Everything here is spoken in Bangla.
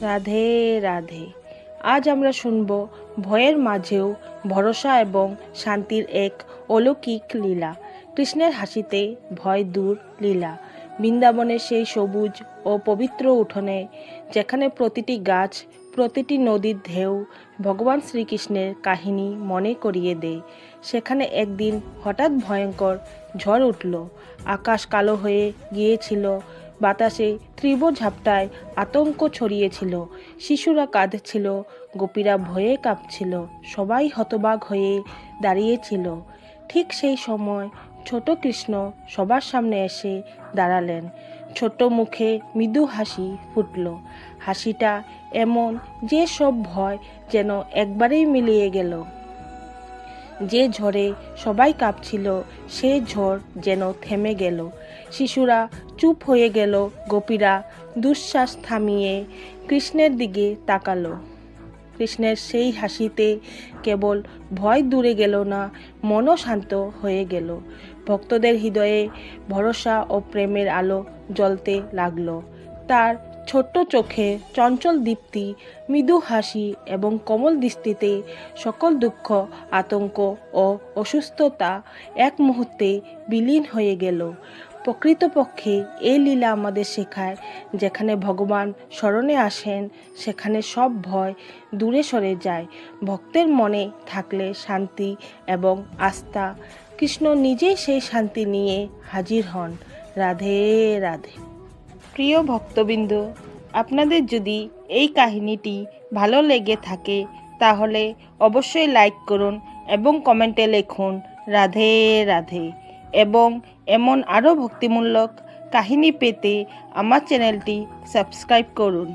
রাধে রাধে। আজ আমরা শুনব ভয়ের মাঝেও ভরসা এবং শান্তির এক অলৌকিক লীলা। কৃষ্ণের হাসিতে ভয় দূর লীলা। বৃন্দাবনের সেই সবুজ ও পবিত্র উঠোনে, যেখানে প্রতিটি গাছ, প্রতিটি নদীর ঢেউ ভগবান শ্রীকৃষ্ণের কাহিনী মনে করিয়ে দেয়, সেখানে একদিন হঠাৎ ভয়ঙ্কর ঝড় উঠল। আকাশ কালো হয়ে গিয়েছিল, বাতাসে তীব্র ঝাপটায় আতঙ্ক ছড়িয়েছিল। শিশুরা কাঁদছিল, গোপীরা ভয়ে কাঁপছিল, সবাই হতবাক হয়ে দাঁড়িয়েছিল। ঠিক সেই সময় ছোট কৃষ্ণ সবার সামনে এসে দাঁড়ালেন। ছোট মুখে মৃদু হাসি ফুটল। হাসিটা এমন যে সব ভয় যেন একবারেই মিলিয়ে গেল। যে ঝড়ে সবাই কাঁপছিল, সে ঝড় যেন থেমে গেল। শিশুরা চুপ হয়ে গেল, গোপীরা দুঃশ্বাস থামিয়ে কৃষ্ণের দিকে তাকালো। কৃষ্ণের সেই হাসিতে কেবল ভয় দূরে গেল না, মনও শান্ত হয়ে গেল। ভক্তদের হৃদয়ে ভরসা ও প্রেমের আলো জ্বলতে লাগলো। তার ছোট্ট চোখে চঞ্চল দীপ্তি, মৃদু হাসি এবং কোমল দৃষ্টিতে সকল দুঃখ, আতঙ্ক ও অসুস্থতা এক মুহূর্তে বিলীন হয়ে গেল। প্রকৃতপক্ষে এই লীলা আমাদের শেখায়, যেখানে ভগবান শরণে আসেন, সেখানে সব ভয় দূরে সরে যায়। ভক্তের মনে থাকলে শান্তি এবং আস্থা, কৃষ্ণ নিজেই সেই শান্তি নিয়ে হাজির হন। রাধে রাধে। প্রিয় ভক্তবৃন্দ, আপনাদের যদি এই কাহিনীটি ভালো লেগে থাকে তাহলে অবশ্যই লাইক করুন এবং কমেন্টে লিখুন রাধে রাধে। এবং এমন আরও ভক্তিমূলক কাহিনী পেতে আমার চ্যানেলটি সাবস্ক্রাইব করুন।